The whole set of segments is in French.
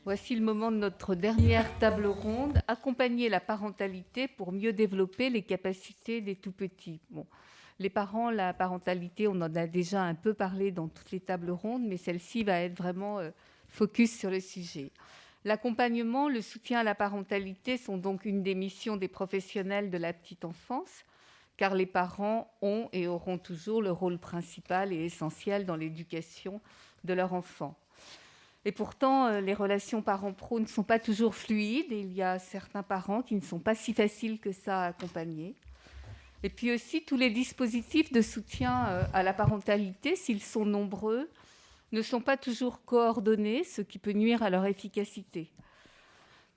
Voici le moment de notre dernière table ronde, accompagner la parentalité pour mieux développer les capacités des tout-petits. Bon, les parents, la parentalité, on en a déjà un peu parlé dans toutes les tables rondes, mais celle-ci va être vraiment focus sur le sujet. L'accompagnement, le soutien à la parentalité sont donc une des missions des professionnels de la petite enfance, car les parents ont et auront toujours le rôle principal et essentiel dans l'éducation de leur enfant. Et pourtant, les relations parents-pro ne sont pas toujours fluides et il y a certains parents qui ne sont pas si faciles que ça à accompagner. Et puis aussi, tous les dispositifs de soutien à la parentalité, s'ils sont nombreux, ne sont pas toujours coordonnés, ce qui peut nuire à leur efficacité.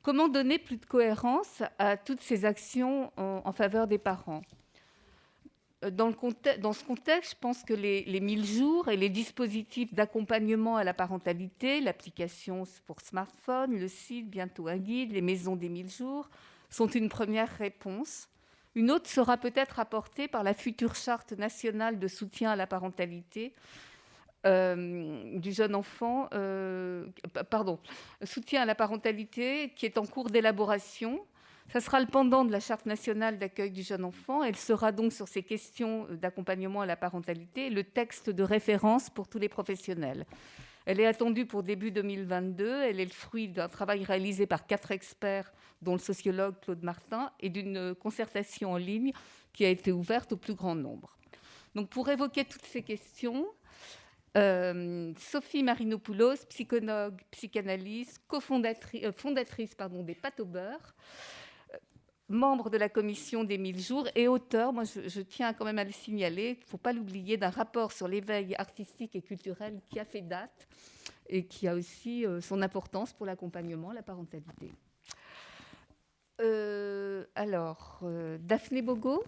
Comment donner plus de cohérence à toutes ces actions en faveur des parents ? Dans ce contexte, je pense que les 1000 jours et les dispositifs d'accompagnement à la parentalité, l'application pour smartphone, le site, bientôt un guide, les maisons des 1000 jours, sont une première réponse. Une autre sera peut-être apportée par la future charte nationale de soutien à la parentalité du jeune enfant, soutien à la parentalité qui est en cours d'élaboration. Ça sera le pendant de la Charte nationale d'accueil du jeune enfant. Elle sera donc sur ces questions d'accompagnement à la parentalité le texte de référence pour tous les professionnels. Elle est attendue pour début 2022. Elle est le fruit d'un travail réalisé par 4 experts, dont le sociologue Claude Martin, et d'une concertation en ligne qui a été ouverte au plus grand nombre. Donc, pour évoquer toutes ces questions, Sophie Marinopoulos, psychologue, psychanalyste, fondatrice des pâtes au beurre, membre de la commission des 1000 jours et auteur, moi je tiens quand même à le signaler, il ne faut pas l'oublier, d'un rapport sur l'éveil artistique et culturel qui a fait date et qui a aussi son importance pour l'accompagnement, la parentalité. Daphné Bogo,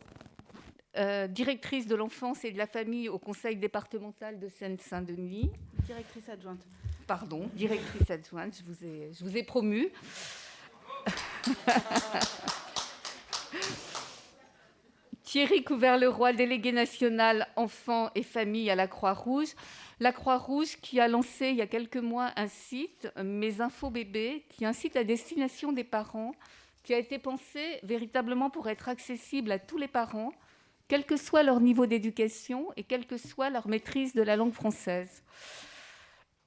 directrice de l'enfance et de la famille au conseil départemental de Seine-Saint-Denis. Directrice adjointe. Pardon, directrice adjointe, je vous ai promue. Thierry Couvert-Leroy, délégué national enfants et familles à la Croix-Rouge. La Croix-Rouge qui a lancé il y a quelques mois un site, Mes Infos Bébés, qui est un site à destination des parents, qui a été pensé véritablement pour être accessible à tous les parents, quel que soit leur niveau d'éducation et quelle que soit leur maîtrise de la langue française.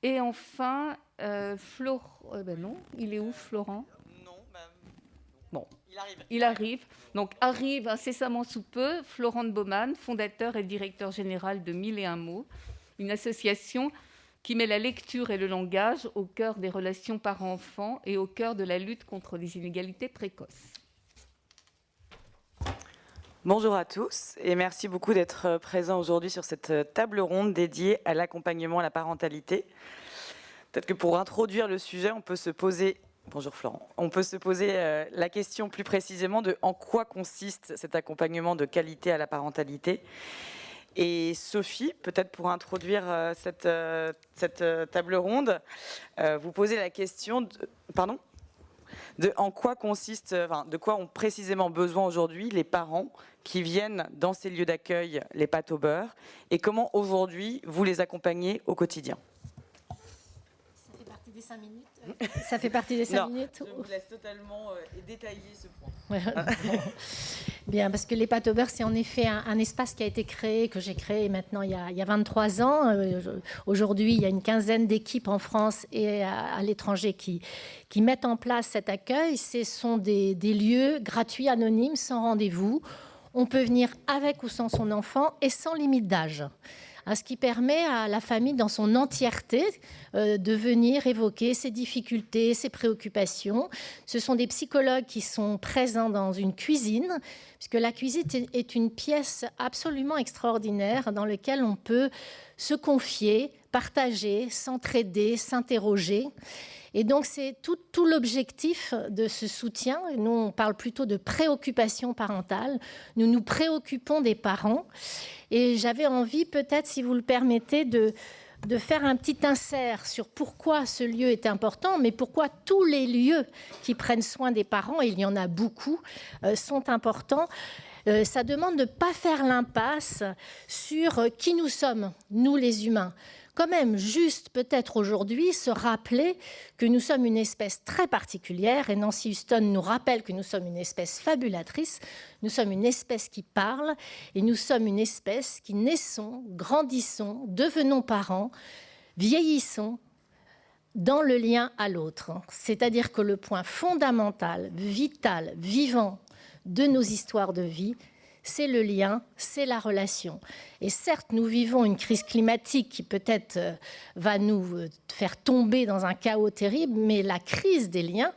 Et enfin, il est où Florent ? Bon, il arrive. Donc, arrive incessamment sous peu Florent de Baumann, fondateur et directeur général de 1001 mots, une association qui met la lecture et le langage au cœur des relations parents-enfants et au cœur de la lutte contre les inégalités précoces. Bonjour à tous et merci beaucoup d'être présents aujourd'hui sur cette table ronde dédiée à l'accompagnement à la parentalité. Peut-être que pour introduire le sujet, on peut se poser... Bonjour Florent. On peut se poser la question plus précisément de en quoi consiste cet accompagnement de qualité à la parentalité. Et Sophie, peut-être pour introduire cette table ronde, vous posez la question de en quoi consiste, de quoi ont précisément besoin aujourd'hui les parents qui viennent dans ces lieux d'accueil, les pâtes au beurre, et comment aujourd'hui vous les accompagnez au quotidien. Ça fait partie des 5 minutes. Ça fait partie des 5 minutes. Je vous laisse totalement détailler ce point. Bien, parce que les pâtes au beurre, c'est en effet un espace qui a été créé, que j'ai créé maintenant il y a 23 ans. Aujourd'hui, il y a une quinzaine d'équipes en France et à l'étranger qui mettent en place cet accueil. Ce sont des lieux gratuits, anonymes, sans rendez-vous. On peut venir avec ou sans son enfant et sans limite d'âge. Ce qui permet à la famille dans son entièreté de venir évoquer ses difficultés, ses préoccupations. Ce sont des psychologues qui sont présents dans une cuisine, puisque la cuisine est une pièce absolument extraordinaire dans laquelle on peut se confier, partager, s'entraider, s'interroger. Et donc, c'est tout l'objectif de ce soutien. Nous, on parle plutôt de préoccupation parentale. Nous nous préoccupons des parents. Et j'avais envie, peut-être, si vous le permettez, de de faire un petit insert sur pourquoi ce lieu est important, mais pourquoi tous les lieux qui prennent soin des parents, et il y en a beaucoup, sont importants. Ça demande de ne pas faire l'impasse sur qui nous sommes, nous les humains. Quand même, juste peut-être aujourd'hui, se rappeler que nous sommes une espèce très particulière, et Nancy Huston nous rappelle que nous sommes une espèce fabulatrice, nous sommes une espèce qui parle, et nous sommes une espèce qui naissons, grandissons, devenons parents, vieillissons, dans le lien à l'autre. C'est-à-dire que le point fondamental, vital, vivant de nos histoires de vie, c'est le lien, c'est la relation. Et certes, nous vivons une crise climatique qui peut-être va nous faire tomber dans un chaos terrible, mais la crise des liens,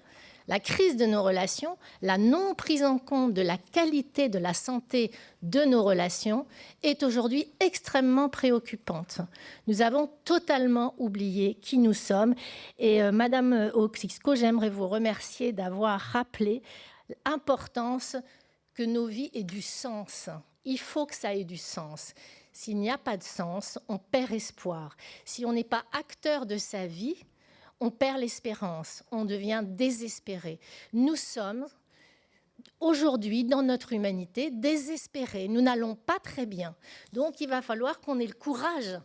la crise de nos relations, la non prise en compte de la qualité de la santé de nos relations est aujourd'hui extrêmement préoccupante. Nous avons totalement oublié qui nous sommes. Et Madame Oxixco, j'aimerais vous remercier d'avoir rappelé l'importance que nos vies aient du sens. Il faut que ça ait du sens. S'il n'y a pas de sens, on perd espoir. Si on n'est pas acteur de sa vie, on perd l'espérance, on devient désespéré. Nous sommes aujourd'hui, dans notre humanité, désespérés. Nous n'allons pas très bien. Donc, il va falloir qu'on ait le courage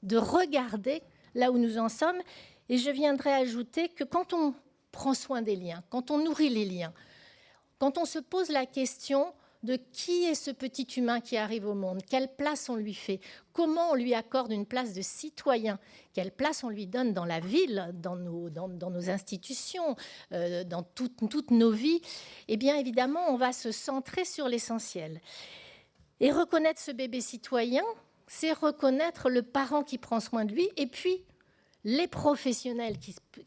de regarder là où nous en sommes. Et je viendrai ajouter que quand on prend soin des liens, quand on nourrit les liens, quand on se pose la question de qui est ce petit humain qui arrive au monde, quelle place on lui fait, comment on lui accorde une place de citoyen, quelle place on lui donne dans la ville, dans nos institutions, dans toutes nos vies, eh bien évidemment, on va se centrer sur l'essentiel. Et reconnaître ce bébé citoyen, c'est reconnaître le parent qui prend soin de lui, et puis les professionnels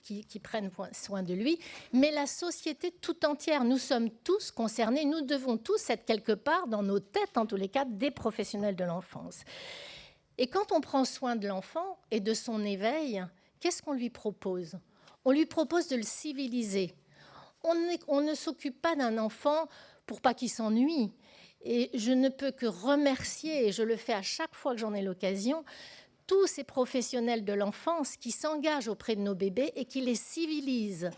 qui prennent soin de lui, mais la société tout entière. Nous sommes tous concernés, nous devons tous être quelque part, dans nos têtes en tous les cas, des professionnels de l'enfance. Et quand on prend soin de l'enfant et de son éveil, qu'est-ce qu'on lui propose? On lui propose de le civiliser. On ne s'occupe pas d'un enfant pour pas qu'il s'ennuie. Et je ne peux que remercier, et je le fais à chaque fois que j'en ai l'occasion, tous ces professionnels de l'enfance qui s'engagent auprès de nos bébés et qui les civilisent,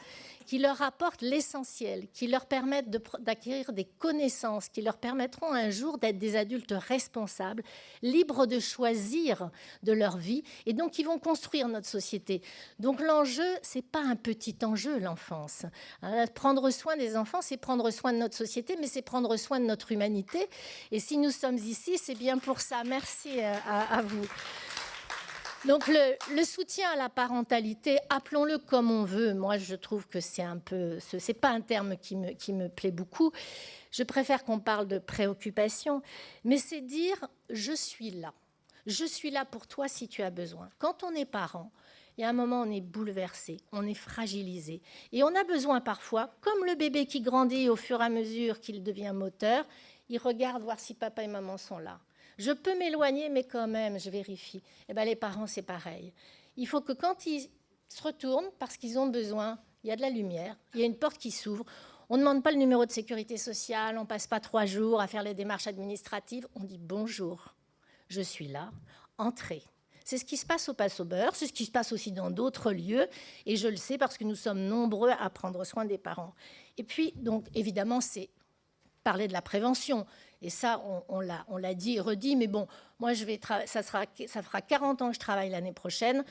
qui leur apportent l'essentiel, qui leur permettent d'acquérir des connaissances, qui leur permettront un jour d'être des adultes responsables, libres de choisir de leur vie, et donc ils vont construire notre société. Donc l'enjeu, c'est pas un petit enjeu, l'enfance. Prendre soin des enfants, c'est prendre soin de notre société, mais c'est prendre soin de notre humanité. Et si nous sommes ici, c'est bien pour ça. Merci à vous. Donc le soutien à la parentalité, appelons-le comme on veut. Moi, je trouve que c'est pas un terme qui me plaît beaucoup. Je préfère qu'on parle de préoccupation, mais c'est dire je suis là. Je suis là pour toi si tu as besoin. Quand on est parent, il y a un moment on est bouleversé, on est fragilisé, et on a besoin parfois, comme le bébé qui grandit au fur et à mesure qu'il devient moteur, il regarde voir si papa et maman sont là. Je peux m'éloigner, mais quand même, je vérifie. Eh bien, les parents, c'est pareil. Il faut que quand ils se retournent, parce qu'ils ont besoin, il y a de la lumière, il y a une porte qui s'ouvre. On ne demande pas le numéro de sécurité sociale, on ne passe pas 3 jours à faire les démarches administratives. On dit bonjour, je suis là, entrez. C'est ce qui se passe au Passe au Beurre, c'est ce qui se passe aussi dans d'autres lieux. Et je le sais parce que nous sommes nombreux à prendre soin des parents. Et puis, donc, évidemment, c'est parler de la prévention. Et ça, on l'a dit et redit, mais bon, moi, ça fera 40 ans que je travaille l'année prochaine.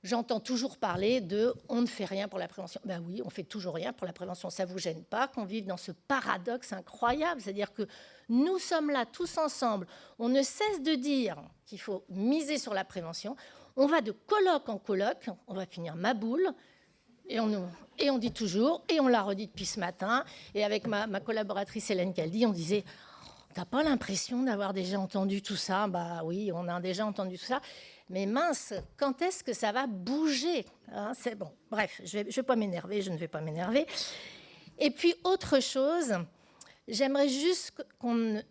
J'entends toujours parler de « on ne fait rien pour la prévention ». Ben oui, on fait toujours rien pour la prévention. Ça ne vous gêne pas qu'on vive dans ce paradoxe incroyable? C'est-à-dire que nous sommes là tous ensemble. On ne cesse de dire qu'il faut miser sur la prévention. On va de colloque en colloque. On va finir ma boule. Et on dit toujours, et on l'a redit depuis ce matin, et avec ma collaboratrice Hélène Caldi, on disait... T'as pas l'impression d'avoir déjà entendu tout ça? Bah oui, on a déjà entendu tout ça. Mais mince, quand est-ce que ça va bouger, hein? C'est bon. Bref, je ne vais pas m'énerver, je ne vais pas m'énerver. Et puis, autre chose, j'aimerais juste qu'on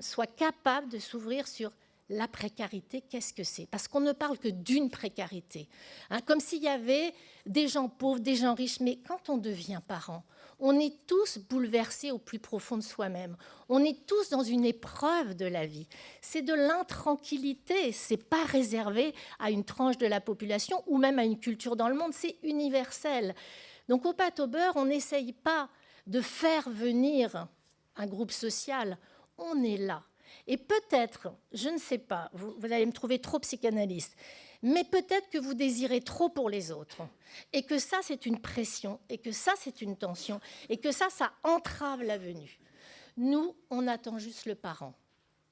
soit capable de s'ouvrir sur la précarité. Qu'est-ce que c'est? Parce qu'on ne parle que d'une précarité. Hein, comme s'il y avait des gens pauvres, des gens riches. Mais quand on devient parent, On est tous bouleversés au plus profond de soi-même. On est tous dans une épreuve de la vie. C'est de l'intranquillité. C'est pas réservé à une tranche de la population ou même à une culture dans le monde. C'est universel. Donc au Pâte au beurre, on n'essaye pas de faire venir un groupe social. On est là. Et peut-être, je ne sais pas, vous allez me trouver trop psychanalyste, mais peut-être que vous désirez trop pour les autres, et que ça, c'est une pression, et que ça, c'est une tension, et que ça entrave la venue. Nous, on attend juste le parent.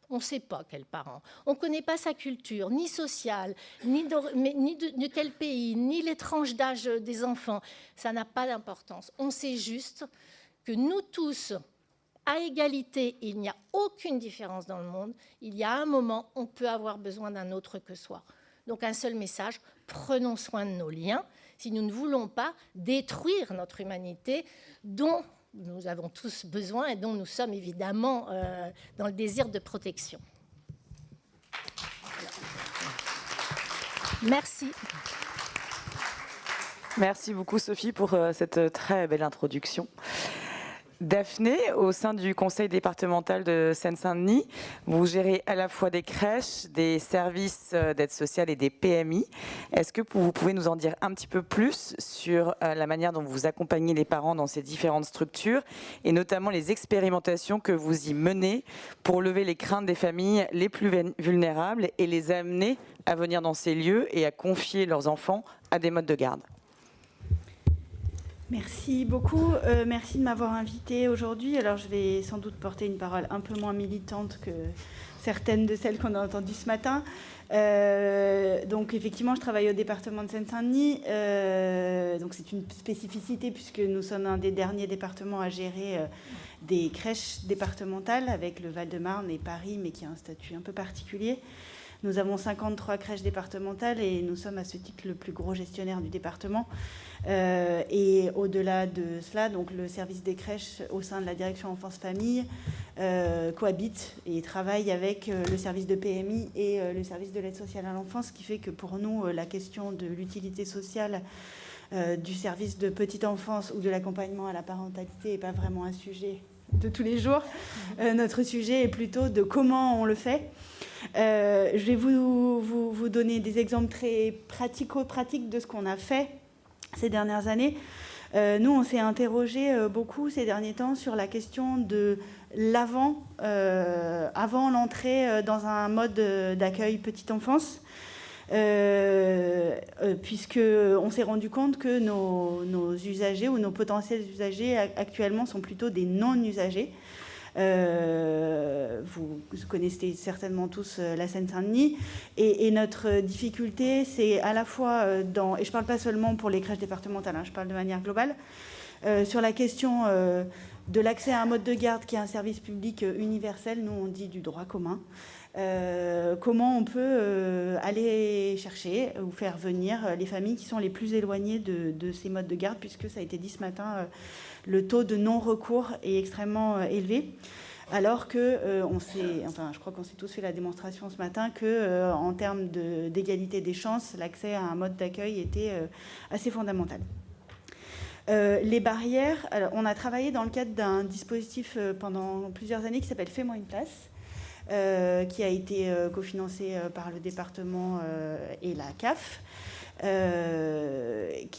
On ne sait pas quel parent. On ne connaît pas sa culture, ni sociale, ni de quel pays, ni les tranches d'âge des enfants. Ça n'a pas d'importance. On sait juste que nous tous, à égalité, il n'y a aucune différence dans le monde. Il y a un moment, on peut avoir besoin d'un autre que soi. Donc un seul message, prenons soin de nos liens si nous ne voulons pas détruire notre humanité dont nous avons tous besoin et dont nous sommes évidemment dans le désir de protection. Merci. Merci beaucoup Sophie pour cette très belle introduction. Daphné, au sein du conseil départemental de Seine-Saint-Denis, vous gérez à la fois des crèches, des services d'aide sociale et des PMI. Est-ce que vous pouvez nous en dire un petit peu plus sur la manière dont vous accompagnez les parents dans ces différentes structures et notamment les expérimentations que vous y menez pour lever les craintes des familles les plus vulnérables et les amener à venir dans ces lieux et à confier leurs enfants à des modes de garde ? Merci beaucoup. Merci de m'avoir invitée aujourd'hui. Alors, je vais sans doute porter une parole un peu moins militante que certaines de celles qu'on a entendues ce matin. Donc, effectivement, je travaille au département de Seine-Saint-Denis. Donc, c'est une spécificité puisque nous sommes un des derniers départements à gérer des crèches départementales avec le Val-de-Marne et Paris, mais qui a un statut un peu particulier. Nous avons 53 crèches départementales et nous sommes à ce titre le plus gros gestionnaire du département. Et au-delà de cela, donc le service des crèches au sein de la direction enfance-famille cohabite et travaille avec le service de PMI et le service de l'aide sociale à l'enfance, ce qui fait que pour nous, la question de l'utilité sociale du service de petite enfance ou de l'accompagnement à la parentalité n'est pas vraiment un sujet de tous les jours. Notre sujet est plutôt de comment on le fait. Je vais vous donner des exemples très pratico-pratiques de ce qu'on a fait ces dernières années. Nous, on s'est interrogé beaucoup ces derniers temps sur la question de l'avant, avant l'entrée dans un mode d'accueil petite enfance, puisqu'on s'est rendu compte que nos usagers ou nos potentiels usagers actuellement sont plutôt des non-usagers. Vous connaissez certainement tous la Seine-Saint-Denis et notre difficulté c'est à la fois et je ne parle pas seulement pour les crèches départementales, je parle de manière globale sur la question de l'accès à un mode de garde qui est un service public universel, nous on dit du droit commun. Comment on peut aller chercher ou faire venir les familles qui sont les plus éloignées de ces modes de garde, puisque ça a été dit ce matin, le taux de non-recours est extrêmement élevé, alors que je crois qu'on s'est tous fait la démonstration ce matin que en termes d'égalité des chances, l'accès à un mode d'accueil était assez fondamental. Les barrières, alors, on a travaillé dans le cadre d'un dispositif pendant plusieurs années qui s'appelle Fais-moi une place, qui a été cofinancé par le département et la CAF.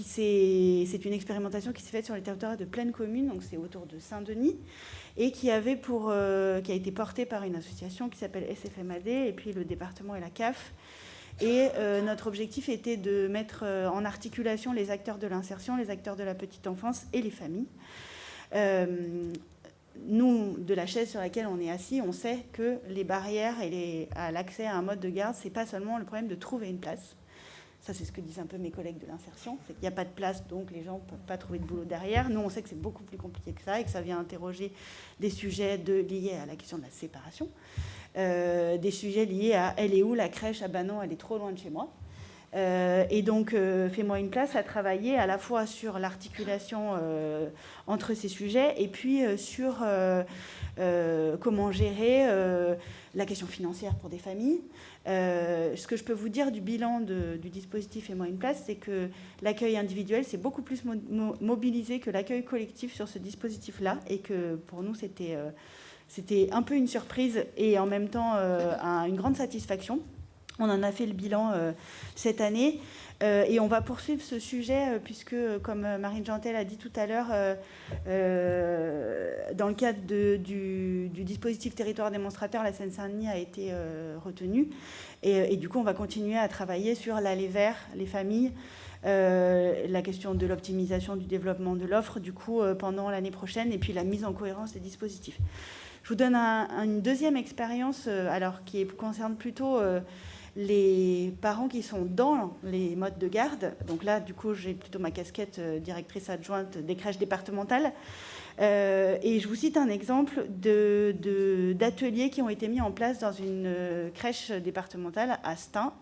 C'est une expérimentation qui s'est faite sur les territoires de pleine commune, donc c'est autour de Saint-Denis, et qui a été portée par une association qui s'appelle SFMAD, et puis le département et la CAF. Et notre objectif était de mettre en articulation les acteurs de l'insertion, les acteurs de la petite enfance et les familles. Nous, de la chaise sur laquelle on est assis, on sait que les barrières à l'accès à un mode de garde, c'est pas seulement le problème de trouver une place. Ça, c'est ce que disent un peu mes collègues de l'insertion. C'est qu'il n'y a pas de place, donc les gens ne peuvent pas trouver de boulot derrière. Nous, on sait que c'est beaucoup plus compliqué que ça et que ça vient interroger des sujets liés à la question de la séparation, des sujets liés à « elle est où la crèche ? Ah ben non, elle est trop loin de chez moi ». Et donc, Fais-moi une place a travaillé à la fois sur l'articulation entre ces sujets et puis sur comment gérer la question financière pour des familles. Ce que je peux vous dire du bilan du dispositif Et moi une place, c'est que l'accueil individuel s'est beaucoup plus mobilisé que l'accueil collectif sur ce dispositif-là, et que pour nous, c'était un peu une surprise et en même temps une grande satisfaction. On en a fait le bilan cette année et on va poursuivre ce sujet puisque, comme Marine Jantel a dit tout à l'heure, dans le cadre du dispositif territoire démonstrateur, la Seine-Saint-Denis a été retenue. Et du coup, on va continuer à travailler sur l'aller vers les familles, la question de l'optimisation du développement de l'offre, du coup, pendant l'année prochaine, et puis la mise en cohérence des dispositifs. Je vous donne une deuxième expérience, alors qui concerne plutôt les parents qui sont dans les modes de garde. Donc là, du coup, j'ai plutôt ma casquette directrice adjointe des crèches départementales. Et je vous cite un exemple d'ateliers qui ont été mis en place dans une crèche départementale à Stein.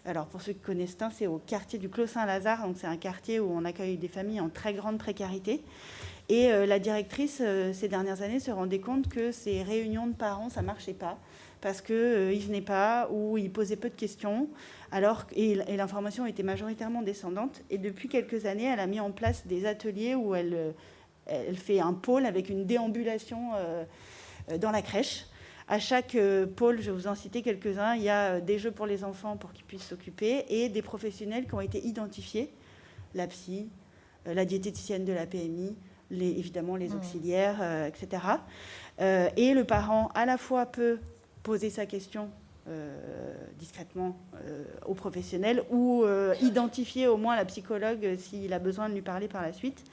Alors, pour ceux qui connaissent Stein, c'est au quartier du Clos Saint-Lazare. Donc, c'est un quartier où on accueille des familles en très grande précarité. Et la directrice, ces dernières années, se rendait compte que ces réunions de parents, ça ne marchait pas, parce qu'ils ne venaient pas ou ils posaient peu de questions, et l'information était majoritairement descendante. Et depuis quelques années, elle a mis en place des ateliers où elle fait un pôle avec une déambulation dans la crèche. À chaque pôle, je vais vous en citer quelques-uns, il y a des jeux pour les enfants pour qu'ils puissent s'occuper et des professionnels qui ont été identifiés, la psy, la diététicienne de la PMI, évidemment les auxiliaires, etc. Et le parent, à la fois, peut poser sa question discrètement au professionnel ou identifier au moins la psychologue s'il a besoin de lui parler par la suite.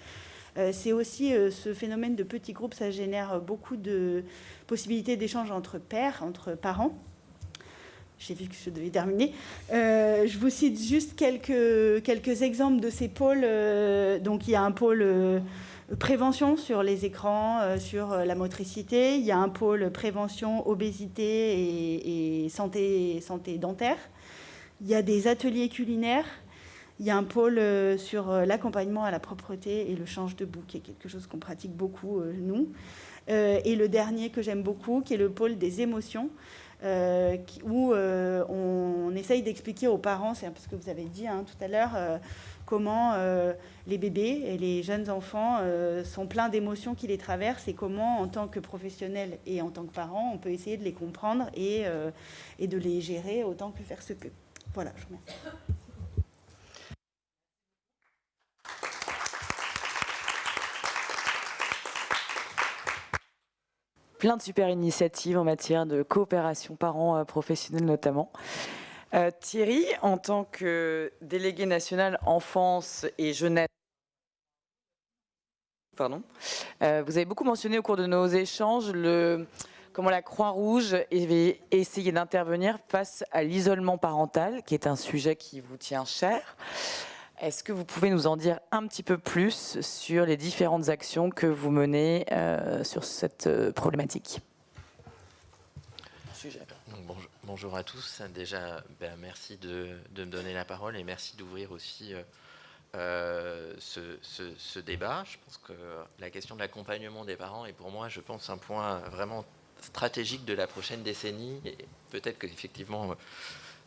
C'est aussi ce phénomène de petits groupes, ça génère beaucoup de possibilités d'échange entre pairs, entre parents. J'ai vu que je devais terminer. Je vous cite juste quelques exemples de ces pôles. Donc il y a un pôle prévention sur les écrans, sur la motricité. Il y a un pôle prévention, obésité et santé dentaire. Il y a des ateliers culinaires. Il y a un pôle sur l'accompagnement à la propreté et le change de boue, qui est quelque chose qu'on pratique beaucoup, nous. Et le dernier que j'aime beaucoup, qui est le pôle des émotions, où on essaye d'expliquer aux parents, c'est un peu ce que vous avez dit tout à l'heure, comment les bébés et les jeunes enfants sont pleins d'émotions qui les traversent et comment, en tant que professionnels et en tant que parents, on peut essayer de les comprendre et de les gérer autant que faire se peut. Voilà, je vous remercie. Plein de super initiatives en matière de coopération parents-professionnels notamment. Thierry, en tant que délégué national enfance et jeunesse, vous avez beaucoup mentionné au cours de nos échanges comment la Croix-Rouge avait essayé d'intervenir face à l'isolement parental, qui est un sujet qui vous tient cher. Est-ce que vous pouvez nous en dire un petit peu plus sur les différentes actions que vous menez sur cette problématique ? Donc, bonjour à tous. Déjà, merci de me donner la parole et merci d'ouvrir aussi ce débat. Je pense que la question de l'accompagnement des parents est pour moi, je pense, un point vraiment stratégique de la prochaine décennie. Et peut-être qu'effectivement,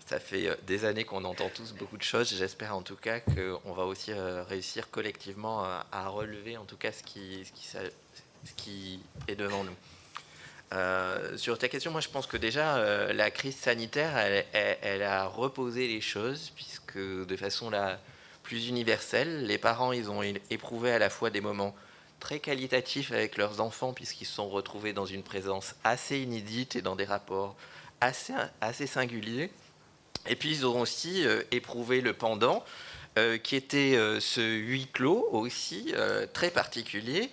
ça fait des années qu'on entend tous beaucoup de choses. J'espère en tout cas qu'on va aussi réussir collectivement à relever en tout cas ce qui est devant nous. Sur ta question, moi je pense que déjà la crise sanitaire, elle a reposé les choses, puisque de façon la plus universelle, les parents ils ont éprouvé à la fois des moments très qualitatifs avec leurs enfants, puisqu'ils se sont retrouvés dans une présence assez inédite et dans des rapports assez singuliers. Et puis ils ont aussi éprouvé le pendant, qui était ce huis clos aussi très particulier,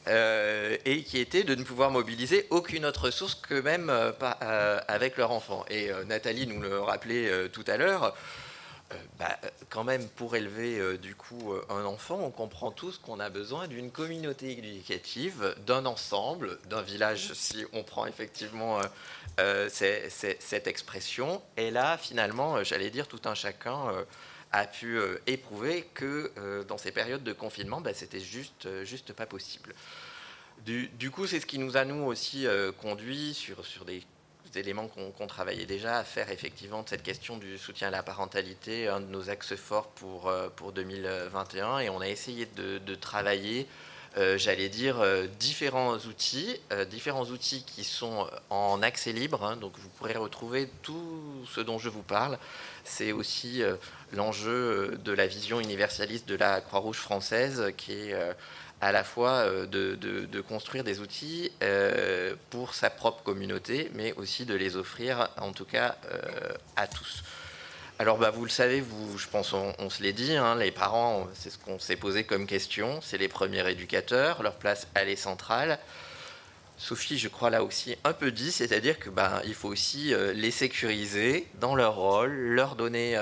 et qui était de ne pouvoir mobiliser aucune autre ressource que même avec leur enfant. Et Nathalie nous le rappelait tout à l'heure, quand même pour élever du coup un enfant, on comprend tous qu'on a besoin d'une communauté éducative, d'un ensemble, d'un village, si on prend effectivement cette expression. Et là, finalement, j'allais dire, tout un chacun a pu éprouver que dans ces périodes de confinement, c'était juste pas possible. Du coup, c'est ce qui nous a, nous aussi, conduit sur des éléments qu'on travaillait déjà, à faire effectivement de cette question du soutien à la parentalité un de nos axes forts pour 2021. Et on a essayé de travailler, j'allais dire, différents outils qui sont en accès libre. Hein, donc vous pourrez retrouver tout ce dont je vous parle. C'est aussi l'enjeu de la vision universaliste de la Croix-Rouge française, qui est à la fois de construire des outils pour sa propre communauté, mais aussi de les offrir, en tout cas, à tous. Alors, vous le savez, je pense, on se l'est dit, hein, les parents, c'est ce qu'on s'est posé comme question, c'est les premiers éducateurs, leur place, elle est centrale. Sophie, je crois, là aussi un peu dit, c'est-à-dire que il faut aussi les sécuriser dans leur rôle, leur donner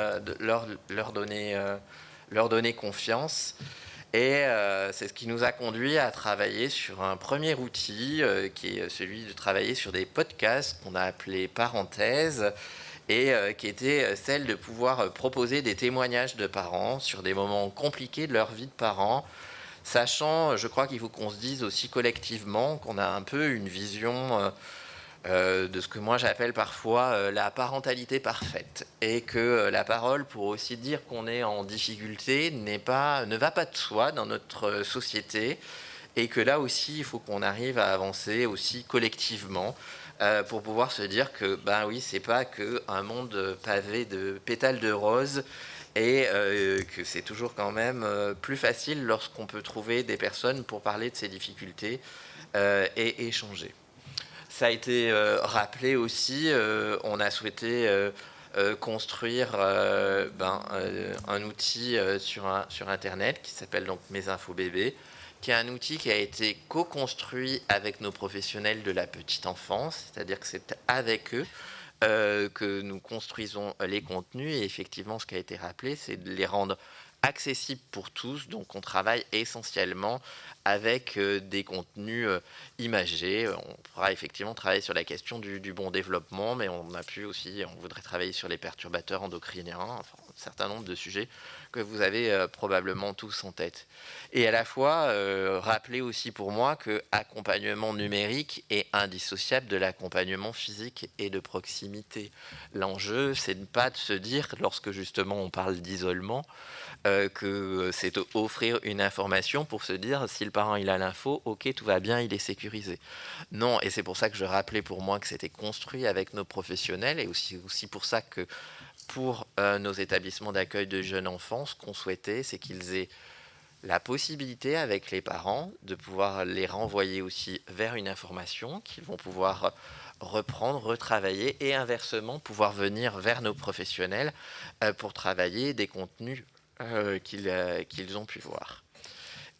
confiance. Et c'est ce qui nous a conduit à travailler sur un premier outil qui est celui de travailler sur des podcasts qu'on a appelés Parenthèses, et qui était celle de pouvoir proposer des témoignages de parents sur des moments compliqués de leur vie de parents, sachant, je crois qu'il faut qu'on se dise aussi collectivement qu'on a un peu une vision de ce que moi j'appelle parfois la parentalité parfaite, et que la parole, pour aussi dire qu'on est en difficulté, ne va pas de soi dans notre société, et que là aussi il faut qu'on arrive à avancer aussi collectivement pour pouvoir se dire que oui, c'est pas qu'un monde pavé de pétales de rose, et que c'est toujours quand même plus facile lorsqu'on peut trouver des personnes pour parler de ses difficultés et échanger. Ça a été rappelé aussi, on a souhaité construire un outil sur Internet qui s'appelle donc Mes Infos Bébés, qui est un outil qui a été co-construit avec nos professionnels de la petite enfance, c'est-à-dire que c'est avec eux que nous construisons les contenus. Et effectivement, ce qui a été rappelé, c'est de les rendre accessibles pour tous. Donc on travaille essentiellement avec des contenus imagés. On pourra effectivement travailler sur la question du bon développement, mais on voudrait travailler sur les perturbateurs endocriniens, enfin, un certain nombre de sujets que vous avez probablement tous en tête. Et à la fois, rappeler aussi pour moi que l'accompagnement numérique est indissociable de l'accompagnement physique et de proximité. L'enjeu, c'est de pas de se dire, lorsque justement on parle d'isolement, que c'est offrir une information pour se dire, si le parent il a l'info, ok, tout va bien, il est sécurisé. Non, et c'est pour ça que je rappelais pour moi que c'était construit avec nos professionnels, et aussi pour ça que pour nos établissements d'accueil de jeunes enfants, ce qu'on souhaitait, c'est qu'ils aient la possibilité avec les parents de pouvoir les renvoyer aussi vers une information qu'ils vont pouvoir reprendre, retravailler, et inversement pouvoir venir vers nos professionnels pour travailler des contenus qu'ils ont pu voir.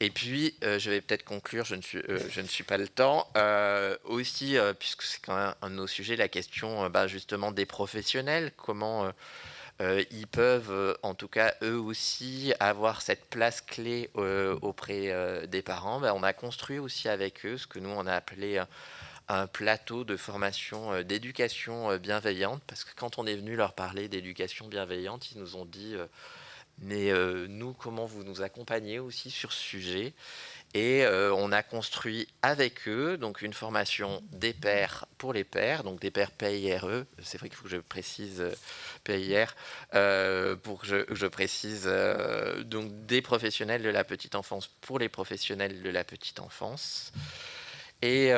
Et puis, je vais peut-être conclure, je ne suis pas le temps, aussi, puisque c'est quand même un de nos sujets, la question justement des professionnels, comment ils peuvent, en tout cas eux aussi, avoir cette place clé auprès des parents. On a construit aussi avec eux ce que nous on a appelé un plateau de formation d'éducation bienveillante, parce que quand on est venu leur parler d'éducation bienveillante, ils nous ont dit mais nous, comment vous nous accompagnez aussi sur ce sujet? Et on a construit avec eux donc une formation des pairs pour les pairs, donc des pairs PIRE. C'est vrai qu'il faut que je précise PIR pour que je précise donc des professionnels de la petite enfance pour les professionnels de la petite enfance. Et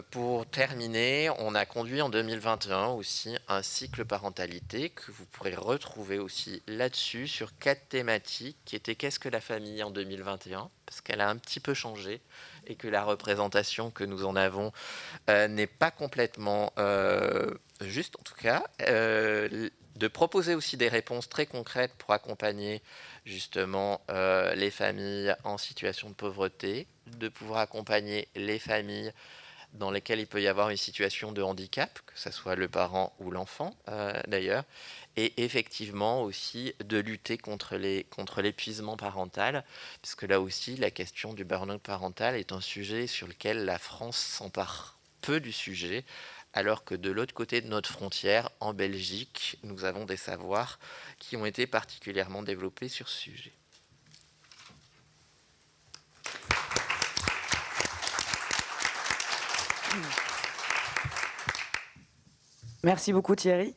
pour terminer, on a conduit en 2021 aussi un cycle parentalité que vous pourrez retrouver aussi là-dessus sur 4 thématiques qui étaient qu'est-ce que la famille en 2021, parce qu'elle a un petit peu changé et que la représentation que nous en avons n'est pas complètement juste, en tout cas. De proposer aussi des réponses très concrètes pour accompagner justement les familles en situation de pauvreté, de pouvoir accompagner les familles dans lesquelles il peut y avoir une situation de handicap, que ce soit le parent ou l'enfant d'ailleurs, et effectivement aussi de lutter contre l'épuisement parental, puisque là aussi la question du burn-out parental est un sujet sur lequel la France s'empare peu du sujet, alors que de l'autre côté de notre frontière, en Belgique, nous avons des savoirs qui ont été particulièrement développés sur ce sujet. Merci beaucoup Thierry.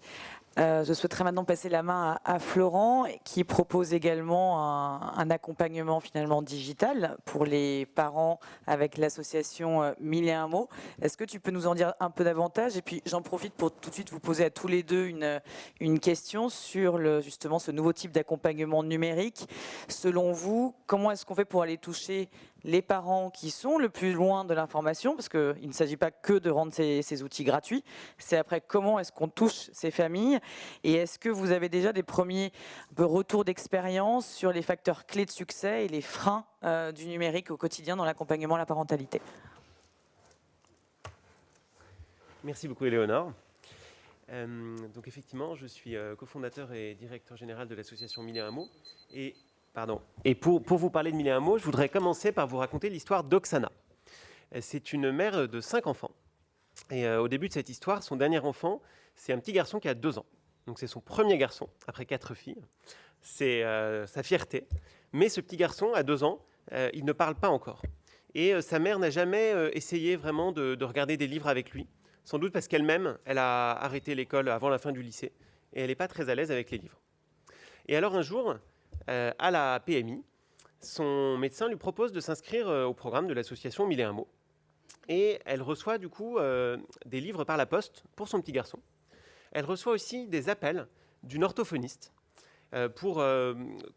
Je souhaiterais maintenant passer la main à Florent, qui propose également un accompagnement finalement digital pour les parents avec l'association 1001 mots. Est-ce que tu peux nous en dire un peu davantage? Et puis j'en profite pour tout de suite vous poser à tous les deux une question sur justement ce nouveau type d'accompagnement numérique. Selon vous, comment est-ce qu'on fait pour aller toucher les parents qui sont le plus loin de l'information, parce qu'il ne s'agit pas que de rendre ces outils gratuits, c'est après comment est-ce qu'on touche ces familles, et est-ce que vous avez déjà des premiers retours d'expérience sur les facteurs clés de succès et les freins du numérique au quotidien dans l'accompagnement à la parentalité? Merci beaucoup Éléonore. Donc effectivement, je suis cofondateur et directeur général de l'association 1001 mots, et pour vous parler de 1001 mots, je voudrais commencer par vous raconter l'histoire d'Oksana. C'est une mère de 5 enfants. Et au début de cette histoire, son dernier enfant, c'est un petit garçon qui a 2 ans. Donc c'est son premier garçon, après 4 filles. C'est sa fierté. Mais ce petit garçon, à 2 ans, il ne parle pas encore. Et sa mère n'a jamais essayé vraiment de regarder des livres avec lui. Sans doute parce qu'elle-même, elle a arrêté l'école avant la fin du lycée. Et elle n'est pas très à l'aise avec les livres. Et alors un jour, à la PMI, son médecin lui propose de s'inscrire au programme de l'association 1001 mots. Et elle reçoit du coup des livres par la poste pour son petit garçon. Elle reçoit aussi des appels d'une orthophoniste pour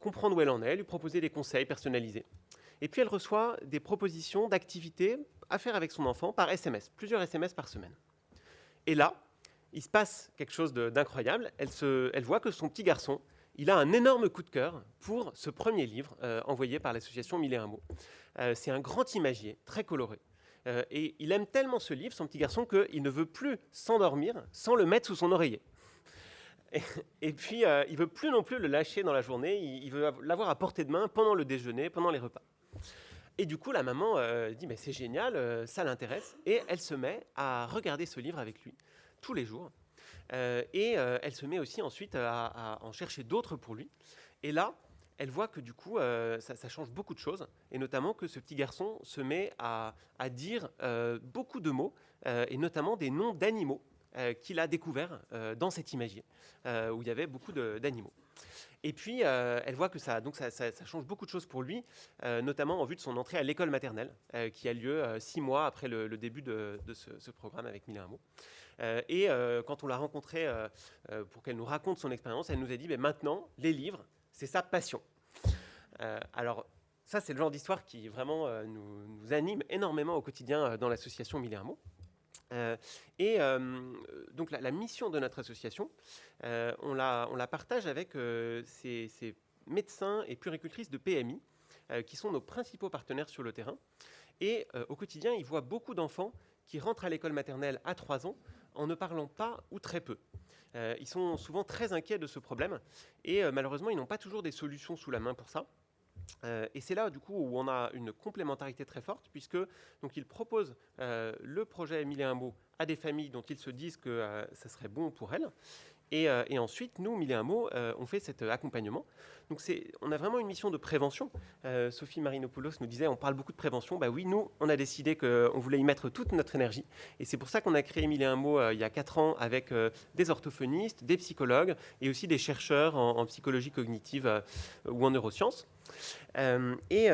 comprendre où elle en est, lui proposer des conseils personnalisés. Et puis elle reçoit des propositions d'activités à faire avec son enfant par SMS, plusieurs SMS par semaine. Et là, il se passe quelque chose d'incroyable. Elle voit que son petit garçon, il a un énorme coup de cœur pour ce premier livre envoyé par l'association 1001 mots. C'est un grand imagier, très coloré. Et il aime tellement ce livre, son petit garçon, qu'il ne veut plus s'endormir sans le mettre sous son oreiller. Et puis, il ne veut plus non plus le lâcher dans la journée, il veut l'avoir à portée de main pendant le déjeuner, pendant les repas. Et du coup, la maman dit « c'est génial, ça l'intéresse ». Et elle se met à regarder ce livre avec lui tous les jours. Et elle se met aussi ensuite à en chercher d'autres pour lui. Et là, elle voit que du coup, ça change beaucoup de choses, et notamment que ce petit garçon se met à dire beaucoup de mots, et notamment des noms d'animaux qu'il a découverts dans cet imagier, où il y avait beaucoup d'animaux. Et puis, elle voit que ça change beaucoup de choses pour lui, notamment en vue de son entrée à l'école maternelle, qui a lieu 6 mois après le début de ce programme avec 1001 mots. Et quand on l'a rencontrée pour qu'elle nous raconte son expérience, elle nous a dit maintenant, les livres, c'est sa passion. Alors, ça, c'est le genre d'histoire qui vraiment nous anime énormément au quotidien dans l'association 1001 mots. Donc, la mission de notre association, on la partage avec ces médecins et puéricultrices de PMI, qui sont nos principaux partenaires sur le terrain. Et au quotidien, ils voient beaucoup d'enfants qui rentrent à l'école maternelle à 3 ans en ne parlant pas ou très peu. Ils sont souvent très inquiets de ce problème et malheureusement, ils n'ont pas toujours des solutions sous la main pour ça. Et c'est là, du coup, où on a une complémentarité très forte, puisque donc, ils proposent le projet 1001 mots à des familles dont ils se disent que ça serait bon pour elles. Et ensuite, nous, 1001 mots, on fait cet accompagnement. Donc, on a vraiment une mission de prévention. Sophie Marinopoulos nous disait, on parle beaucoup de prévention. Bah oui, nous, on a décidé qu'on voulait y mettre toute notre énergie. Et c'est pour ça qu'on a créé 1001 mots il y a 4 ans avec des orthophonistes, des psychologues et aussi des chercheurs en psychologie cognitive ou en neurosciences. Et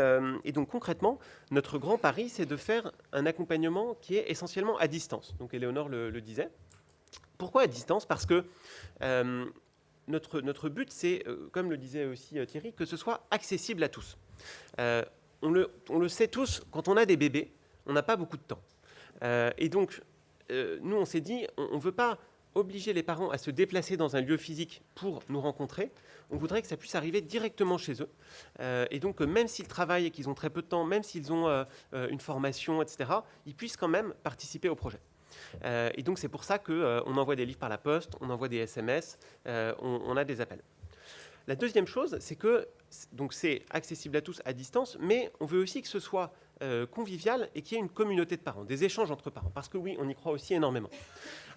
donc, concrètement, notre grand pari, c'est de faire un accompagnement qui est essentiellement à distance. Donc, Éléonore le disait. Pourquoi à distance ? Parce que notre but, c'est, comme le disait aussi Thierry, que ce soit accessible à tous. On le sait tous, quand on a des bébés, on n'a pas beaucoup de temps. Et donc, nous, on s'est dit, on ne veut pas obliger les parents à se déplacer dans un lieu physique pour nous rencontrer. On voudrait que ça puisse arriver directement chez eux. Et donc, même s'ils travaillent et qu'ils ont très peu de temps, même s'ils ont une formation, etc., ils puissent quand même participer au projet. Et donc, c'est pour ça qu'on envoie des livres par la poste, on envoie des SMS, on a des appels. La deuxième chose, c'est que c'est accessible à tous à distance, mais on veut aussi que ce soit convivial et qu'il y ait une communauté de parents, des échanges entre parents, parce que oui, on y croit aussi énormément.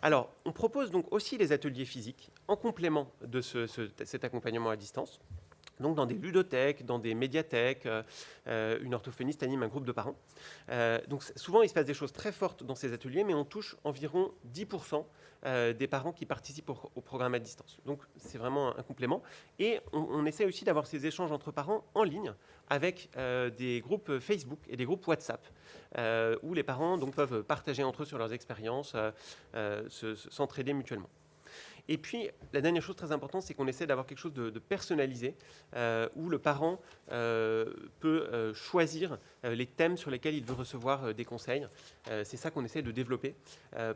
Alors, on propose donc aussi des ateliers physiques en complément de cet accompagnement à distance. donc dans des ludothèques, dans des médiathèques. Une orthophoniste anime un groupe de parents. Donc souvent, il se passe des choses très fortes dans ces ateliers, mais on touche environ 10% des parents qui participent au programme à distance. Donc c'est vraiment un complément. Et on essaie aussi d'avoir ces échanges entre parents en ligne avec des groupes Facebook et des groupes WhatsApp, où les parents donc, peuvent partager entre eux sur leurs expériences, s'entraider mutuellement. Et puis, la dernière chose très importante, c'est qu'on essaie d'avoir quelque chose de personnalisé, où le parent peut choisir les thèmes sur lesquels il veut recevoir des conseils. C'est ça qu'on essaie de développer,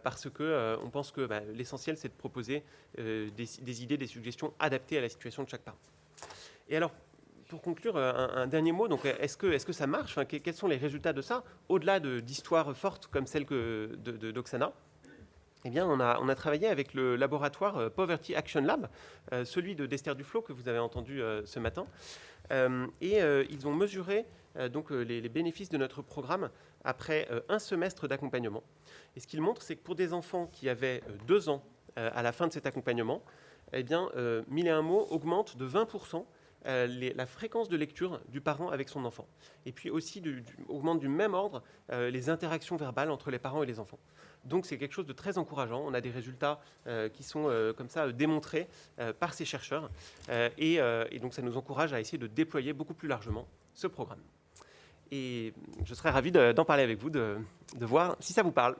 parce qu'on pense que l'essentiel, c'est de proposer des idées, des suggestions adaptées à la situation de chaque parent. Et alors, pour conclure, un dernier mot. Donc, est-ce que ça marche? Quels sont les résultats de ça, au-delà d'histoires fortes comme celle d'Oksana? Eh bien, on a travaillé avec le laboratoire Poverty Action Lab, celui d'Esther Duflo que vous avez entendu ce matin. Ils ont mesuré donc, les bénéfices de notre programme après un semestre d'accompagnement. Et ce qu'ils montrent, c'est que pour des enfants qui avaient 2 ans à la fin de cet accompagnement, eh bien, 1001 mots augmente de 20% la fréquence de lecture du parent avec son enfant. Et puis aussi augmente du même ordre les interactions verbales entre les parents et les enfants. Donc c'est quelque chose de très encourageant. On a des résultats qui sont comme ça démontrés par ces chercheurs. Et donc ça nous encourage à essayer de déployer beaucoup plus largement ce programme. Et je serais ravi d'en parler avec vous, de voir si ça vous parle.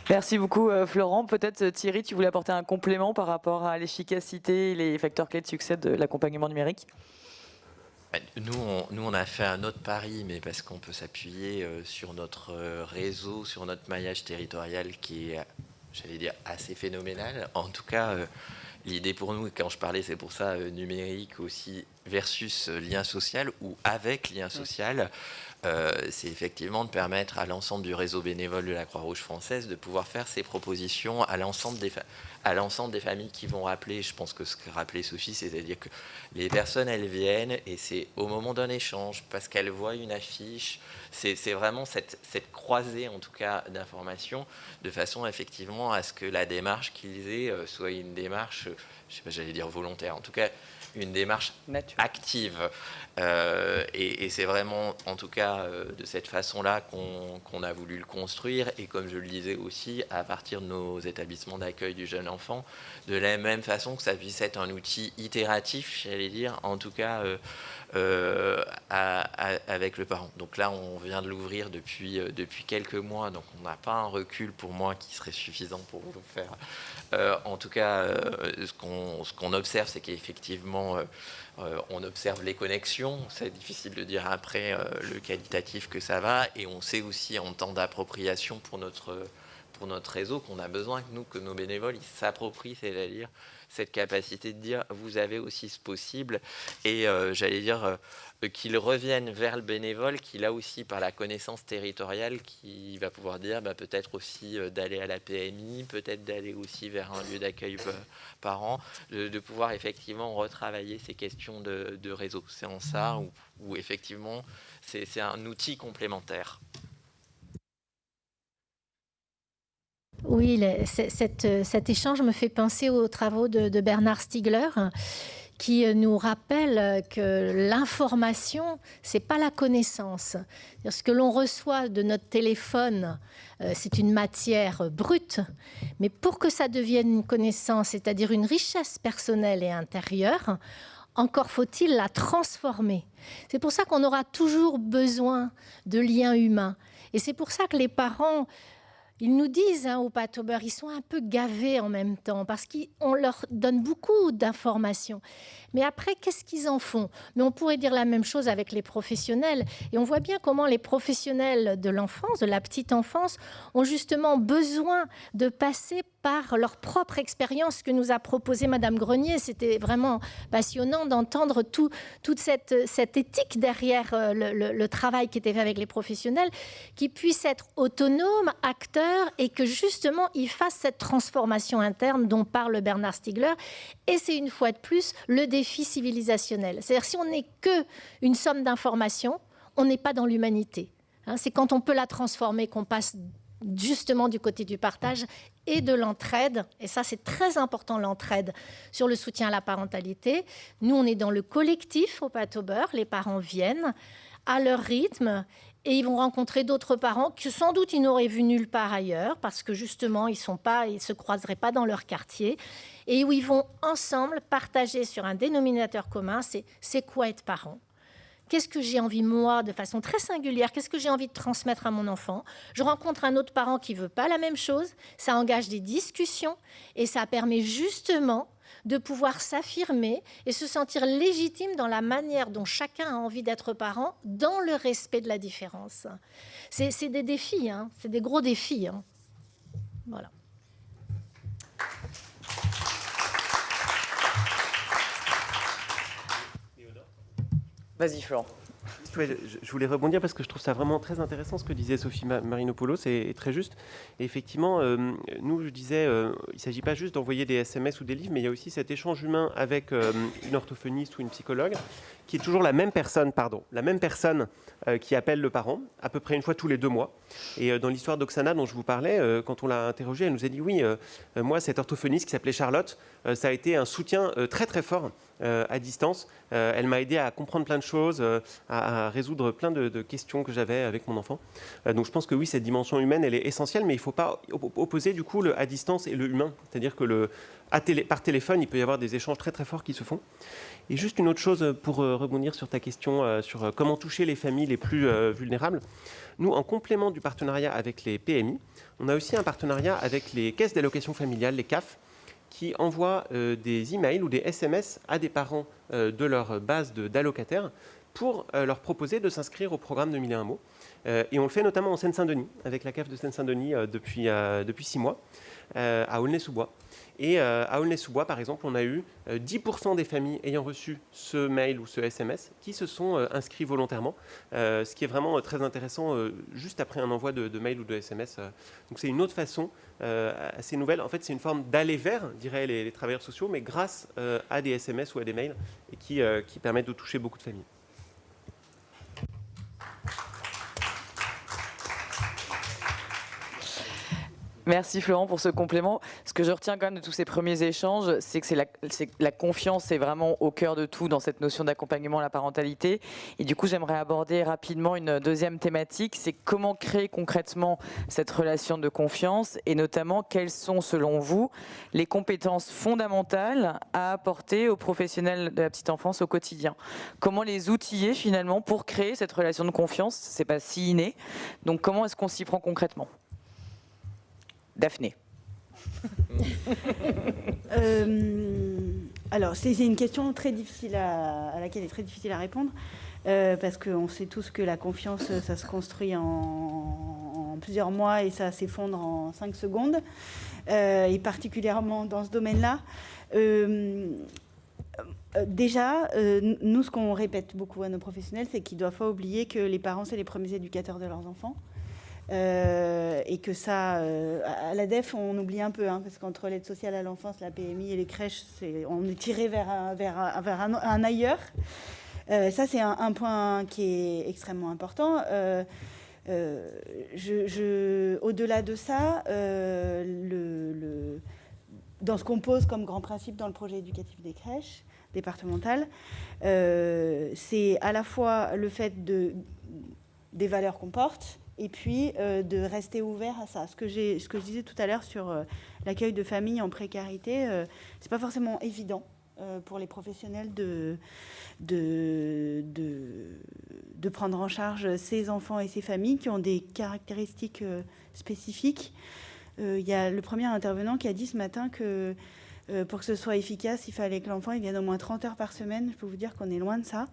Merci beaucoup Florent. Peut-être Thierry, tu voulais apporter un complément par rapport à l'efficacité et les facteurs clés de succès de l'accompagnement numérique? Nous, on a fait un autre pari, mais parce qu'on peut s'appuyer sur notre réseau, sur notre maillage territorial qui est, j'allais dire, assez phénoménal. En tout cas, l'idée pour nous, quand je parlais, c'est pour ça, numérique aussi versus lien social ou avec lien social, c'est effectivement de permettre à l'ensemble du réseau bénévole de la Croix-Rouge française de pouvoir faire ces propositions à l'ensemble des familles qui vont rappeler. Je pense que ce que rappelait Sophie, c'est-à-dire que les personnes, elles viennent et c'est au moment d'un échange, parce qu'elles voient une affiche, c'est vraiment cette croisée, en tout cas, d'informations, de façon effectivement à ce que la démarche qu'ils aient soit une démarche, je sais pas, j'allais dire volontaire, en tout cas, une démarche active. Et c'est vraiment, en tout cas, de cette façon-là qu'on a voulu le construire. Et comme je le disais aussi, à partir de nos établissements d'accueil du jeune enfant, de la même façon que ça puisse être un outil itératif, j'allais dire, en tout cas, avec le parent. Donc là, on vient de l'ouvrir depuis quelques mois, donc on n'a pas un recul pour moi qui serait suffisant pour vous faire. En tout cas, ce qu'on observe, c'est qu'effectivement, on observe les connexions. C'est difficile de dire après le qualitatif que ça va, et on sait aussi en temps d'appropriation pour notre réseau qu'on a besoin que nos bénévoles ils s'approprient, c'est-à-dire cette capacité de dire vous avez aussi ce possible, et j'allais dire qu'ils reviennent vers le bénévole qui là aussi par la connaissance territoriale qui va pouvoir dire peut-être aussi d'aller à la PMI, peut-être d'aller aussi vers un lieu d'accueil parent, de pouvoir effectivement retravailler ces questions de réseau. C'est en ça où effectivement c'est un outil complémentaire. Oui, cet échange me fait penser aux travaux de Bernard Stiegler, qui nous rappelle que l'information, c'est pas la connaissance. Ce que l'on reçoit de notre téléphone, c'est une matière brute, mais pour que ça devienne une connaissance, c'est-à-dire une richesse personnelle et intérieure, encore faut-il la transformer. C'est pour ça qu'on aura toujours besoin de liens humains. Et c'est pour ça que les parents, ils nous disent au Patober, ils sont un peu gavés en même temps parce qu'on leur donne beaucoup d'informations. Mais après, qu'est-ce qu'ils en font? Mais on pourrait dire la même chose avec les professionnels. Et on voit bien comment les professionnels de l'enfance, de la petite enfance, ont justement besoin de passer par leur propre expérience que nous a proposé Madame Grenier. C'était vraiment passionnant d'entendre toute cette éthique derrière le travail qui était fait avec les professionnels, qui puissent être autonomes, acteurs, et que justement ils fassent cette transformation interne dont parle Bernard Stiegler. Et c'est une fois de plus le défi civilisationnel. C'est-à-dire si on n'est qu'une somme d'informations, on n'est pas dans l'humanité. C'est quand on peut la transformer qu'on passe justement du côté du partage et de l'entraide. Et ça, c'est très important, l'entraide sur le soutien à la parentalité. Nous, on est dans le collectif au Pâte au beurre. Les parents viennent à leur rythme et ils vont rencontrer d'autres parents que sans doute ils n'auraient vu nulle part ailleurs parce que justement, ils se croiseraient pas dans leur quartier et où ils vont ensemble partager sur un dénominateur commun, c'est quoi être parent ? Qu'est-ce que j'ai envie, moi, de façon très singulière, qu'est-ce que j'ai envie de transmettre à mon enfant ? Je rencontre un autre parent qui ne veut pas la même chose, ça engage des discussions et ça permet justement de pouvoir s'affirmer et se sentir légitime dans la manière dont chacun a envie d'être parent, dans le respect de la différence. C'est des défis, hein, c'est des gros défis. Hein. Voilà. Vas-y, Florent. Ouais, je voulais rebondir parce que je trouve ça vraiment très intéressant ce que disait Sophie Marinopoulos, c'est très juste. Et effectivement, nous, je disais, il ne s'agit pas juste d'envoyer des SMS ou des livres, mais il y a aussi cet échange humain avec une orthophoniste ou une psychologue, qui est toujours la même personne qui appelle le parent, à peu près une fois tous les 2 mois. Et dans l'histoire d'Oksana dont je vous parlais, quand on l'a interrogée, elle nous a dit oui, moi, cette orthophoniste qui s'appelait Charlotte, ça a été un soutien très très fort à distance. Elle m'a aidé à comprendre plein de choses, à résoudre plein de questions que j'avais avec mon enfant. Donc je pense que oui, cette dimension humaine, elle est essentielle, mais il ne faut pas opposer du coup le à distance et le humain. C'est-à-dire que par téléphone, il peut y avoir des échanges très très forts qui se font. Et juste une autre chose pour rebondir sur ta question sur comment toucher les familles les plus vulnérables. Nous, en complément du partenariat avec les PMI, on a aussi un partenariat avec les caisses d'allocation familiale, les CAF, qui envoient des emails ou des SMS à des parents de leur base d'allocataires pour leur proposer de s'inscrire au programme de 1001 mots. Et on le fait notamment en Seine-Saint-Denis, avec la CAF de Seine-Saint-Denis depuis 6 mois, à Aulnay-sous-Bois. Et à Aulnay-sous-Bois, par exemple, on a eu 10% des familles ayant reçu ce mail ou ce SMS qui se sont inscrits volontairement, ce qui est vraiment très intéressant juste après un envoi de mail ou de SMS. Donc c'est une autre façon assez nouvelle. En fait, c'est une forme d'aller vers, diraient les travailleurs sociaux, mais grâce à des SMS ou à des mails et qui permettent de toucher beaucoup de familles. Merci Florent pour ce complément. Ce que je retiens quand même de tous ces premiers échanges, c'est que la confiance est vraiment au cœur de tout dans cette notion d'accompagnement à la parentalité. Et du coup, j'aimerais aborder rapidement une deuxième thématique, c'est comment créer concrètement cette relation de confiance et notamment quelles sont, selon vous, les compétences fondamentales à apporter aux professionnels de la petite enfance au quotidien. Comment les outiller finalement pour créer cette relation de confiance ? C'est pas si inné. Donc comment est-ce qu'on s'y prend concrètement ? Daphné. Alors, c'est une question très difficile à laquelle il est très difficile à répondre, parce qu'on sait tous que la confiance, ça se construit en plusieurs mois et ça s'effondre en 5 secondes, et particulièrement dans ce domaine-là. Déjà, nous, ce qu'on répète beaucoup à nos professionnels, c'est qu'ils ne doivent pas oublier que les parents, c'est les premiers éducateurs de leurs enfants. Et que ça, à l'ADEF, on oublie un peu, parce qu'entre l'aide sociale à l'enfance, la PMI et les crèches, on est tiré vers un ailleurs. Ça, c'est un point qui est extrêmement important. Au-delà de ça, dans ce qu'on pose comme grand principe dans le projet éducatif des crèches départementales, c'est à la fois le fait des valeurs qu'on porte, et puis de rester ouvert à ça. Ce que je disais tout à l'heure sur l'accueil de familles en précarité, c'est pas forcément évident pour les professionnels de prendre en charge ces enfants et ces familles qui ont des caractéristiques spécifiques. Il y a le premier intervenant qui a dit ce matin que pour que ce soit efficace, il fallait que l'enfant vienne au moins 30 heures par semaine. Je peux vous dire qu'on est loin de ça.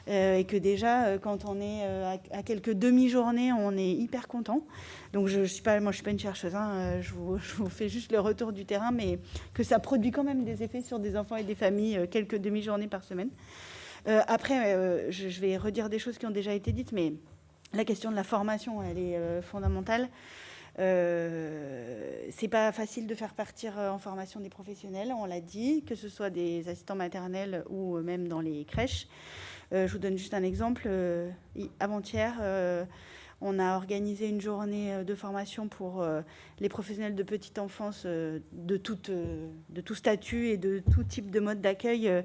Et que déjà, quand on est à quelques demi-journées, on est hyper content. Donc, moi, je suis pas une chercheuse. Je vous fais juste le retour du terrain, mais que ça produit quand même des effets sur des enfants et des familles, quelques demi-journées par semaine. Après, je vais redire des choses qui ont déjà été dites, mais la question de la formation, elle est fondamentale. C'est pas facile de faire partir en formation des professionnels, on l'a dit, que ce soit des assistants maternels ou même dans les crèches. Je vous donne juste un exemple. Avant-hier, On a organisé une journée de formation pour les professionnels de petite enfance de tout statut et de tout type de mode d'accueil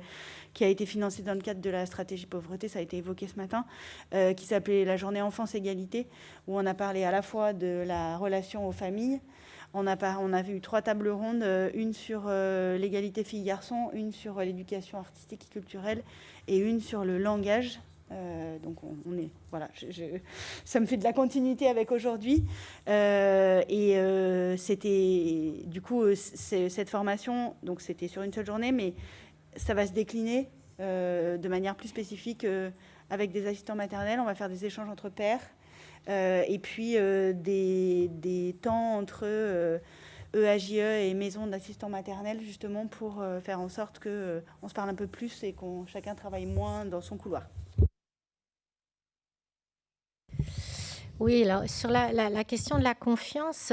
qui a été financée dans le cadre de la stratégie pauvreté, ça a été évoqué ce matin, qui s'appelait la journée enfance-égalité, où on a parlé à la fois de la relation aux familles. On avait eu 3 tables rondes, une sur l'égalité filles-garçons, une sur l'éducation artistique et culturelle et une sur le langage. Donc on est voilà, ça me fait de la continuité avec aujourd'hui. C'était du coup cette formation, donc c'était sur une seule journée, mais ça va se décliner de manière plus spécifique avec des assistants maternels. On va faire des échanges entre pairs. Et puis des temps entre EAJE et maison d'assistants maternels, justement pour faire en sorte qu'on se parle un peu plus et qu'on chacun travaille moins dans son couloir. Oui, alors sur la question de la confiance,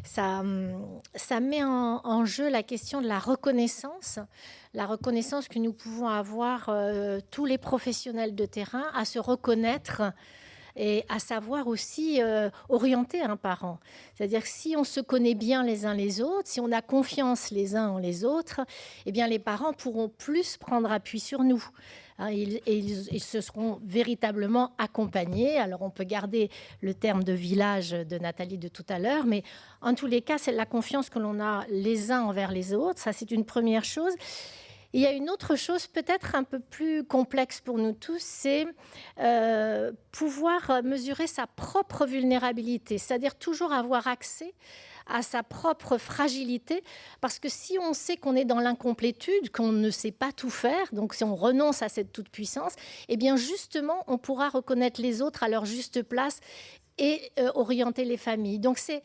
ça met en jeu la question de la reconnaissance que nous pouvons avoir tous les professionnels de terrain à se reconnaître et à savoir aussi orienter un parent. C'est-à-dire que si on se connaît bien les uns les autres, si on a confiance les uns en les autres, eh bien les parents pourront plus prendre appui sur nous. Ils se seront véritablement accompagnés. Alors, on peut garder le terme de village de Nathalie de tout à l'heure, mais en tous les cas, c'est la confiance que l'on a les uns envers les autres. Ça, c'est une première chose. Et il y a une autre chose peut-être un peu plus complexe pour nous tous, c'est pouvoir mesurer sa propre vulnérabilité, c'est-à-dire toujours avoir accès à sa propre fragilité, parce que si on sait qu'on est dans l'incomplétude, qu'on ne sait pas tout faire, donc si on renonce à cette toute-puissance, eh bien justement, on pourra reconnaître les autres à leur juste place et orienter les familles. Donc c'est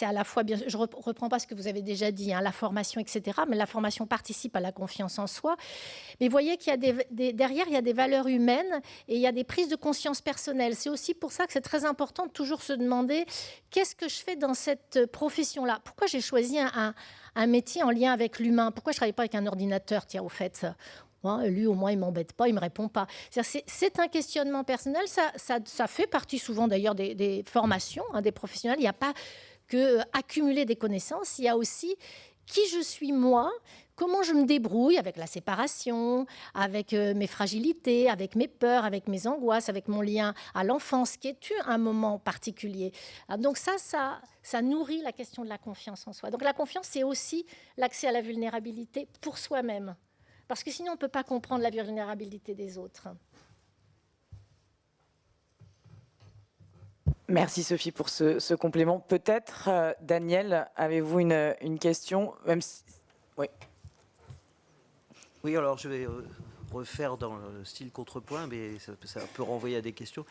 à la fois, bien, je ne reprends pas ce que vous avez déjà dit, la formation, etc., mais la formation participe à la confiance en soi. Mais vous voyez qu'il y a derrière, il y a des valeurs humaines et il y a des prises de conscience personnelles. C'est aussi pour ça que c'est très important de toujours se demander qu'est-ce que je fais dans cette profession-là ? Pourquoi j'ai choisi un métier en lien avec l'humain ? Pourquoi je ne travaille pas avec un ordinateur ? Tiens, au fait, lui, au moins, il ne m'embête pas, il ne me répond pas. C'est un questionnement personnel. Ça fait partie souvent, d'ailleurs, des formations des professionnels. Il n'y a pas que accumuler des connaissances. Il y a aussi qui je suis moi, comment je me débrouille avec la séparation, avec mes fragilités, avec mes peurs, avec mes angoisses, avec mon lien à l'enfance, qui est un moment particulier. Donc ça nourrit la question de la confiance en soi. Donc la confiance, c'est aussi l'accès à la vulnérabilité pour soi-même. Parce que sinon, on ne peut pas comprendre la vulnérabilité des autres. Merci Sophie pour ce complément. Peut-être, Daniel, avez-vous une question même si... Oui. Oui, alors je vais refaire dans le style contrepoint, mais ça peut renvoyer à des questions.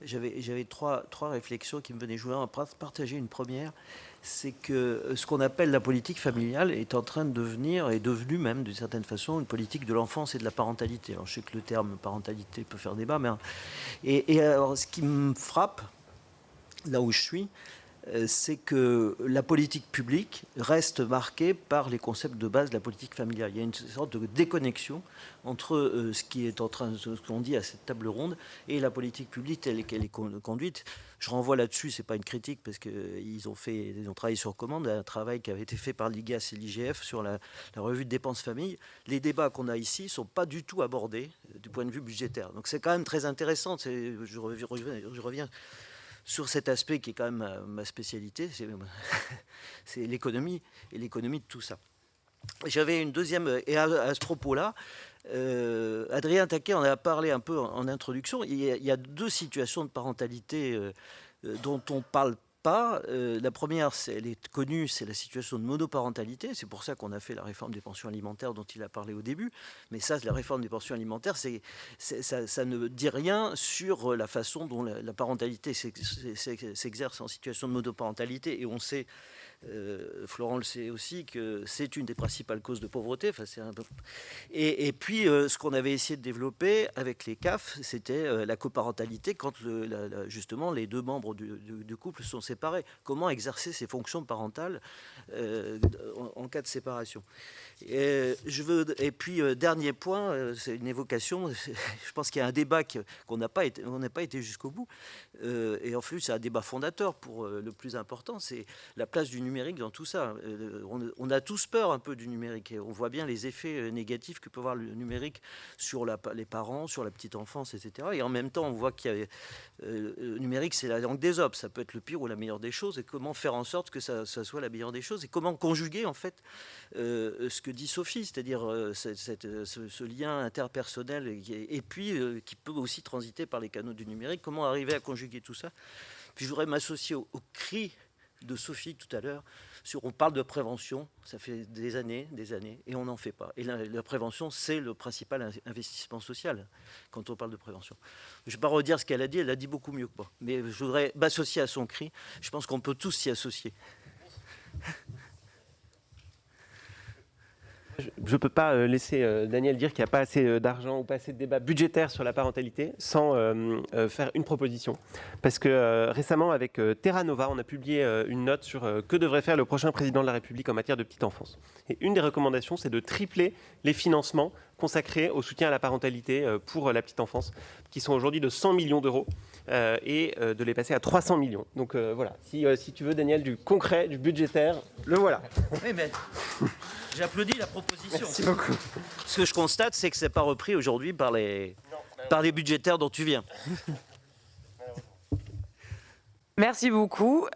J'avais trois réflexions qui me venaient jouer. On va partager une première. C'est que ce qu'on appelle la politique familiale est en train de devenir, est devenu même d'une certaine façon, une politique de l'enfance et de la parentalité. Alors je sais que le terme parentalité peut faire débat, mais... Et alors ce qui me frappe, là où je suis, c'est que la politique publique reste marquée par les concepts de base de la politique familiale. Il y a une sorte de déconnexion entre ce qui est en train, ce qu'on dit à cette table ronde, et la politique publique telle qu'elle est conduite. Je renvoie là-dessus, c'est pas une critique, parce qu'ils ont travaillé sur commande, un travail qui avait été fait par l'IGAS et l'IGF sur la revue de dépenses famille. Les débats qu'on a ici sont pas du tout abordés du point de vue budgétaire. Donc c'est quand même très intéressant. Je reviens sur cet aspect qui est quand même ma spécialité, c'est l'économie et l'économie de tout ça. J'avais une deuxième, et à ce propos-là, Adrien Taquet en a parlé un peu en introduction. Il y a deux situations de parentalité dont on parle pas. La première, elle est connue, c'est la situation de monoparentalité. C'est pour ça qu'on a fait la réforme des pensions alimentaires dont il a parlé au début. Mais ça, la réforme des pensions alimentaires, ça ne dit rien sur la façon dont la parentalité s'exerce en situation de monoparentalité. Et on sait Florent le sait aussi, que c'est une des principales causes de pauvreté. Enfin, et puis, ce qu'on avait essayé de développer avec les CAF, c'était la coparentalité quand justement les deux membres du couple sont séparés. Comment exercer ses fonctions parentales en cas de séparation. Et puis, dernier point, c'est une évocation. Je pense qu'il y a un débat qu'on n'a pas été jusqu'au bout. Et en fait, c'est un débat fondateur pour le plus important, c'est la place du numérique dans tout ça. On a tous peur un peu du numérique et on voit bien les effets négatifs que peut avoir le numérique sur les parents, sur la petite enfance, etc. Et en même temps, on voit qu'il y a le numérique, c'est la langue des hommes. Ça peut être le pire ou la meilleure des choses. Et comment faire en sorte que ça soit la meilleure des choses et comment conjuguer en fait ce que dit Sophie, c'est-à-dire ce lien interpersonnel et puis qui peut aussi transiter par les canaux du numérique. Comment arriver à conjuguer tout ça. Puis je voudrais m'associer au cri de Sophie tout à l'heure sur on parle de prévention, ça fait des années, et on n'en fait pas. Et la prévention, c'est le principal investissement social quand on parle de prévention. Je ne vais pas redire ce qu'elle a dit, elle a dit beaucoup mieux que moi. Mais je voudrais m'associer à son cri. Je pense qu'on peut tous s'y associer. Je ne peux pas laisser Daniel dire qu'il n'y a pas assez d'argent ou pas assez de débat budgétaire sur la parentalité sans faire une proposition. Parce que récemment, avec Terra Nova, on a publié une note sur que devrait faire le prochain président de la République en matière de petite enfance. Et une des recommandations, c'est de tripler les financements consacrés au soutien à la parentalité pour la petite enfance, qui sont aujourd'hui de 100 millions d'euros, et de les passer à 300 millions. Donc voilà, si tu veux, Daniel, du concret, du budgétaire, le voilà. Oui, mais j'applaudis la proposition. Merci beaucoup. Ce que je constate, c'est que ce n'est pas repris aujourd'hui par les budgétaires dont tu viens. Merci beaucoup.